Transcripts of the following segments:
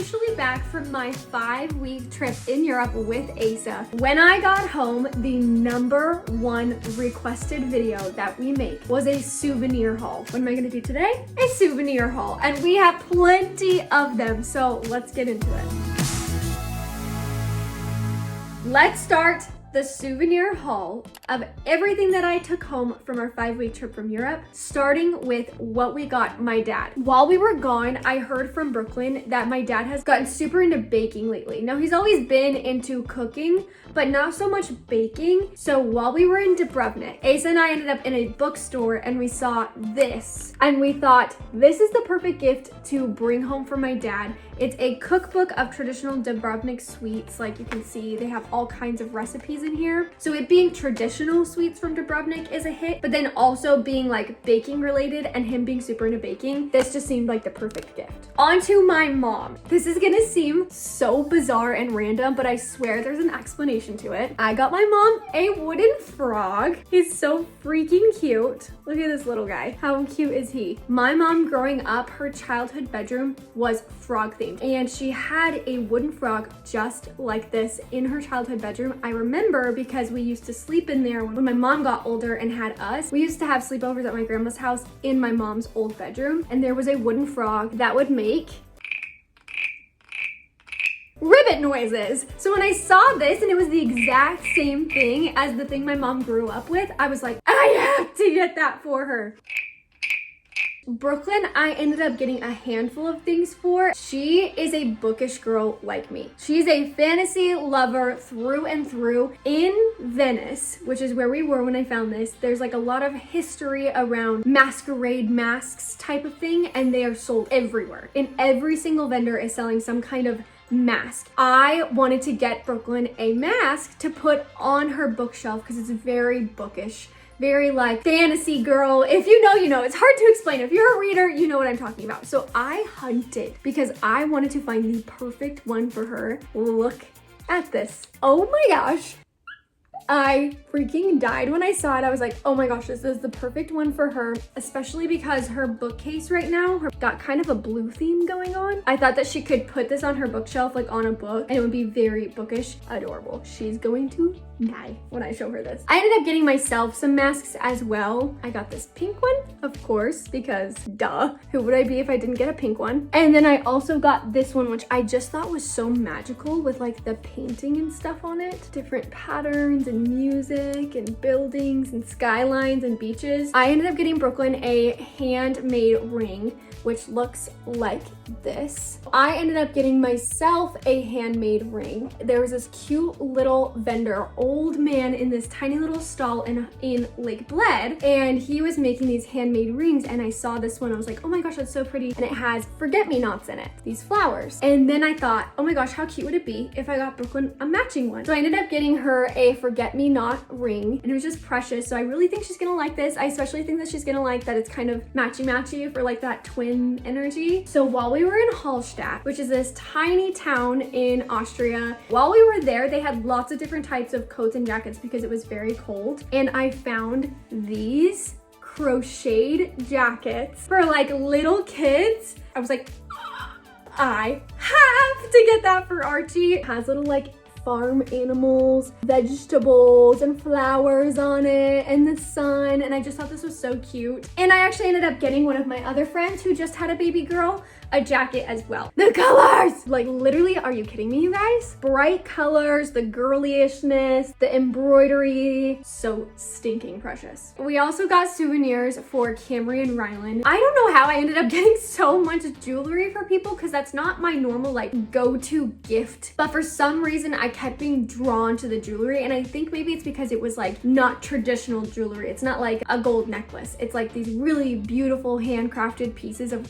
officially back from my 5-week trip in Europe with Asa. When I got home, the #1 requested video that we make was a souvenir haul. What am I gonna do today? A souvenir haul. And we have plenty of them, so let's get into it. Let's start the souvenir haul of everything that I took home from our 5-week trip from Europe, starting with what we got my dad. While we were gone, I heard from Brooklyn that my dad has gotten super into baking lately. Now, he's always been into cooking, but not so much baking. So while we were in Dubrovnik, Asa and I ended up in a bookstore and we saw this. And we thought, this is the perfect gift to bring home for my dad. It's a cookbook of traditional Dubrovnik sweets. Like you can see, they have all kinds of recipes in here. So it being traditional sweets from Dubrovnik is a hit, but then also being like baking related and him being super into baking, this just seemed like the perfect gift. On to my mom. This is gonna seem so bizarre and random, but I swear there's an explanation to it. I got my mom a wooden frog. He's so freaking cute. Look at this little guy. How cute is he? My mom growing up, her childhood bedroom was frog themed, and she had a wooden frog just like this in her childhood bedroom. I remember because we used to sleep in there when my mom got older and had us. We used to have sleepovers at my grandma's house in my mom's old bedroom, and there was a wooden frog that would make ribbit noises. So when I saw this and it was the exact same thing as the thing my mom grew up with, I was like, I have to get that for her. Brooklyn, I ended up getting a handful of things for. She is a bookish girl like me. She's a fantasy lover through and through. In Venice, which is where we were when I found this, there's like a lot of history around masquerade masks type of thing, and they are sold everywhere. And every single vendor is selling some kind of mask. I wanted to get Brooklyn a mask to put on her bookshelf because it's very bookish. Very like fantasy girl. If you know, you know. It's hard to explain. If you're a reader, you know what I'm talking about. So I hunted because I wanted to find the perfect one for her. Look at this. Oh my gosh. I freaking died when I saw it. I was like, oh my gosh, this is the perfect one for her, especially because her bookcase right now got kind of a blue theme going on. I thought that she could put this on her bookshelf, like on a book, and it would be very bookish, adorable. She's going to die when I show her this. I ended up getting myself some masks as well. I got this pink one, of course, because duh, who would I be if I didn't get a pink one? And then I also got this one, which I just thought was so magical with like the painting and stuff on it, different patterns and music and buildings and skylines and beaches. I ended up getting Brooklyn a handmade ring, which looks like this. I ended up getting myself a handmade ring. There was this cute little vendor, old man in this tiny little stall in Lake Bled, and he was making these handmade rings, and I saw this one. I was like, oh my gosh, that's so pretty. And it has forget-me-nots in it, these flowers. And then I thought, oh my gosh, how cute would it be if I got Brooklyn a matching one? So I ended up getting her a forget-me-not ring, and it was just precious. So I really think she's gonna like this. I especially think that she's gonna like that it's kind of matchy-matchy for like that twin energy. So while we were in Hallstatt, which is this tiny town in Austria, while we were there, they had lots of different types of coats and jackets because it was very cold. And I found these crocheted jackets for like little kids. I was like, I have to get that for Archie. It has little like farm animals, vegetables, and flowers on it, and the sun, and I just thought this was so cute. And I actually ended up getting one of my other friends who just had a baby girl a jacket as well. The colors! Like literally, are you kidding me, you guys? Bright colors, the girlyishness, the embroidery, so stinking precious. We also got souvenirs for Kamri and Rylan. I don't know how I ended up getting so much jewelry for people because that's not my normal like go-to gift, but for some reason I kept being drawn to the jewelry, and I think maybe it's because it was like not traditional jewelry. It's not like a gold necklace. It's like these really beautiful handcrafted pieces of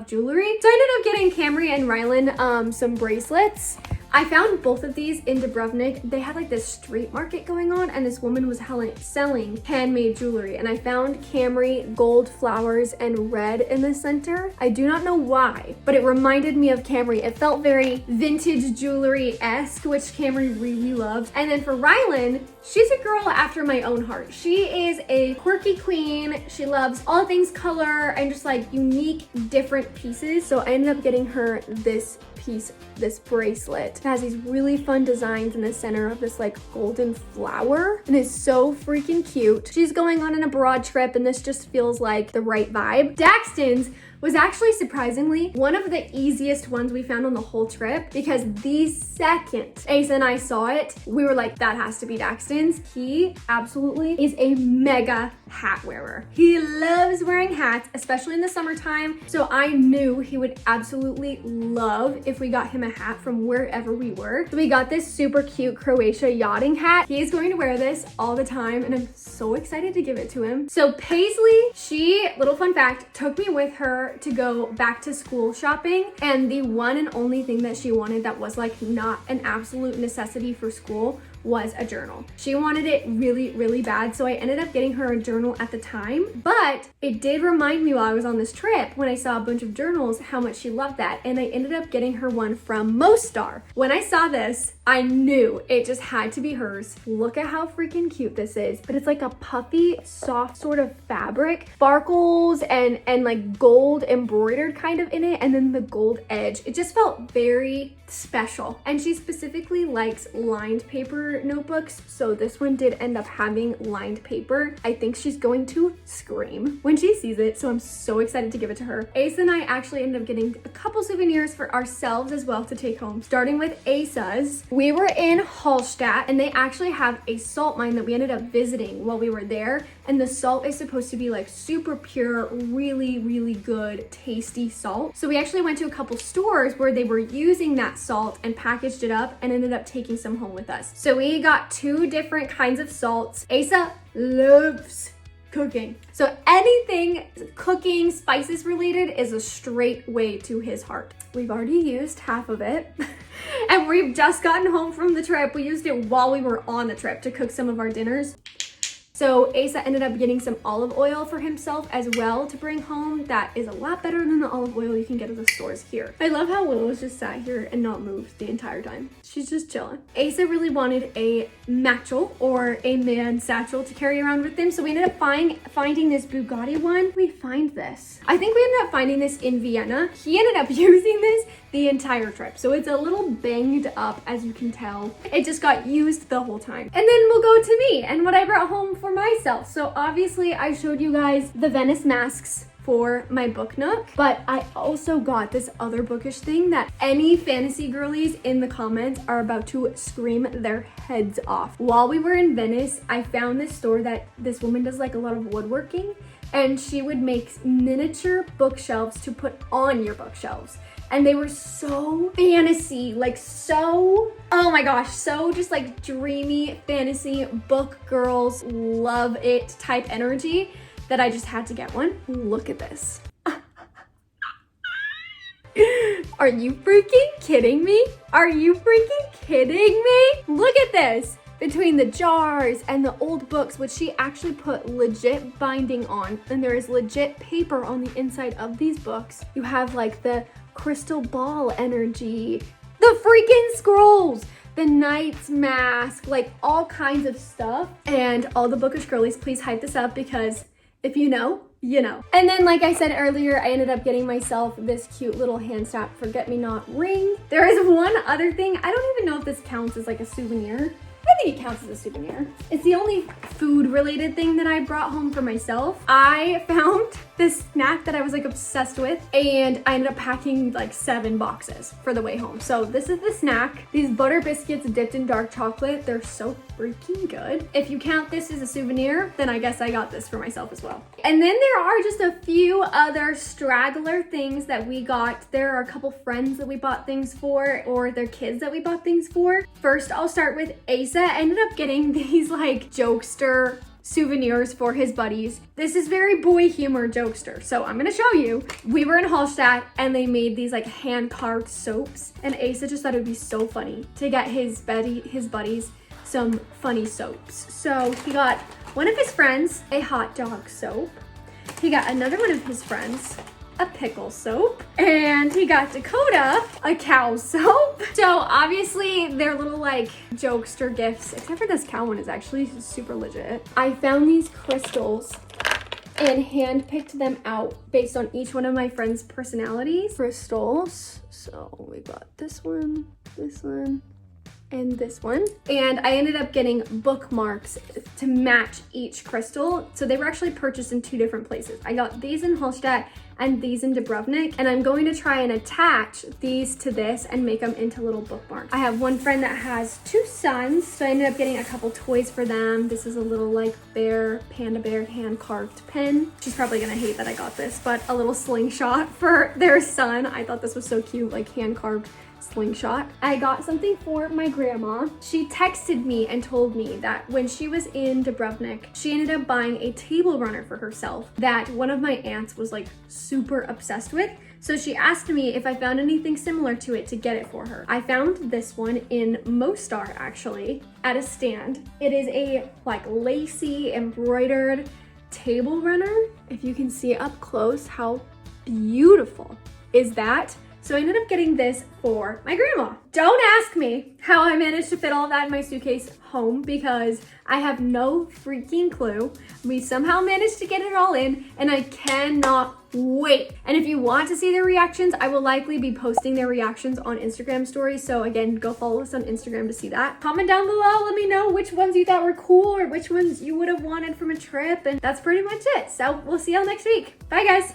jewelry. So I ended up getting Kamri and Rylan some bracelets. I found both of these in Dubrovnik. They had like this street market going on and this woman was selling handmade jewelry, and I found Kamri gold flowers and red in the center. I do not know why, but it reminded me of Kamri. It felt very vintage jewelry-esque, which Kamri really loves. And then for Rylan, she's a girl after my own heart. She is a quirky queen. She loves all things color and just like unique, different pieces. So I ended up getting her this piece, this bracelet. It has these really fun designs in the center of this like golden flower, and it's so freaking cute. She's going on an abroad trip and this just feels like the right vibe. Daxton's was actually surprisingly one of the easiest ones we found on the whole trip, because the second Asa and I saw it, we were like, that has to be Daxton's. He absolutely is a mega hat wearer. He loves wearing hats, especially in the summertime. So I knew he would absolutely love if we got him a hat from wherever we were. So we got this super cute Croatia yachting hat. He is going to wear this all the time and I'm so excited to give it to him. So Paisley, she, little fun fact, took me with her to go back to school shopping, and the one and only thing that she wanted that was like not an absolute necessity for school was a journal. She wanted it really, really bad, so I ended up getting her a journal at the time, but it did remind me while I was on this trip, when I saw a bunch of journals, how much she loved that, and I ended up getting her one from Mostar. When I saw this, I knew it just had to be hers. Look at how freaking cute this is, but it's like a puffy, soft sort of fabric, sparkles and like gold embroidered kind of in it, and then the gold edge. It just felt very special, and she specifically likes lined paper notebooks, so this one did end up having lined paper. I think she's going to scream when she sees it, so I'm so excited to give it to her. Asa and I actually ended up getting a couple souvenirs for ourselves as well to take home. Starting with Asa's, we were in Hallstatt and they actually have a salt mine that we ended up visiting while we were there, and the salt is supposed to be like super pure, really, really good, tasty salt. So we actually went to a couple stores where they were using that salt and packaged it up and ended up taking some home with us. So we got 2 different kinds of salts. Asa loves cooking. So anything cooking, spices related is a straight way to his heart. We've already used half of it and we've just gotten home from the trip. We used it while we were on the trip to cook some of our dinners. So Asa ended up getting some olive oil for himself as well to bring home. That is a lot better than the olive oil you can get at the stores here. I love how Willow's just sat here and not moved the entire time. She's just chilling. Asa really wanted a matchel or a man satchel to carry around with him. So we ended up finding this Bugatti one. We find this. I think we ended up finding this in Vienna. He ended up using this the entire trip. So it's a little banged up, as you can tell. It just got used the whole time. And then we'll go to me and what I brought home for myself. So obviously I showed you guys the Venice masks for my book nook, but I also got this other bookish thing that any fantasy girlies in the comments are about to scream their heads off. While we were in Venice, I found this store that this woman does like a lot of woodworking, and she would make miniature bookshelves to put on your bookshelves. And they were so fantasy, like so, oh my gosh, so just like dreamy fantasy book girls love it type energy that I just had to get one. Look at this. Are you freaking kidding me? Are you freaking kidding me? Look at this. Between the jars and the old books, which she actually put legit binding on, and there is legit paper on the inside of these books. You have like the crystal ball energy, the freaking scrolls, the knight's mask, like all kinds of stuff. And all the bookish girlies, please hype this up, because if you know, you know. And then, like I said earlier, I ended up getting myself this cute little hand strap forget-me-not ring. There is one other thing. I don't even know if this counts as like a souvenir. I think it counts as a souvenir. It's the only food related thing that I brought home for myself. I found this snack that I was like obsessed with, and I ended up packing like 7 boxes for the way home. So this is the snack. These butter biscuits dipped in dark chocolate. They're so freaking good. If you count this as a souvenir, then I guess I got this for myself as well. And then there are just a few other straggler things that we got. There are a couple friends that we bought things for, or their kids that we bought things for. First, I'll start with Asa. I ended up getting these like jokester souvenirs for his buddies. This is very boy humor jokester, so I'm gonna show you. We were in Hallstatt and they made these like hand-carved soaps, and Asa just thought it would be so funny to get his buddies some funny soaps. So he got one of his friends a hot dog soap. He got another one of his friends a pickle soap, and he got Dakota a cow soap. So obviously they're little like jokester gifts, except for this cow one is actually super legit. I found these crystals and hand-picked them out based on each one of my friends' personalities. Crystals, so we got this one, and this one. And I ended up getting bookmarks to match each crystal. So they were actually purchased in 2 different places. I got these in Hallstatt and these in Dubrovnik, and I'm going to try and attach these to this and make them into little bookmarks. I have one friend that has 2 sons, so I ended up getting a couple toys for them. This is a little like panda bear hand-carved pen. She's probably gonna hate that I got this, but a little slingshot for their son. I thought this was so cute, like hand-carved slingshot. I got something for my grandma. She texted me and told me that when she was in Dubrovnik, she ended up buying a table runner for herself that one of my aunts was like super obsessed with. So she asked me if I found anything similar to it to get it for her. I found this one in Mostar actually at a stand. It is a like lacy embroidered table runner. If you can see up close, how beautiful is that? So I ended up getting this for my grandma. Don't ask me how I managed to fit all of that in my suitcase home, because I have no freaking clue. We somehow managed to get it all in, and I cannot wait. And if you want to see their reactions, I will likely be posting their reactions on Instagram stories. So again, go follow us on Instagram to see that. Comment down below, let me know which ones you thought were cool or which ones you would have wanted from a trip. And that's pretty much it. So we'll see y'all next week. Bye guys.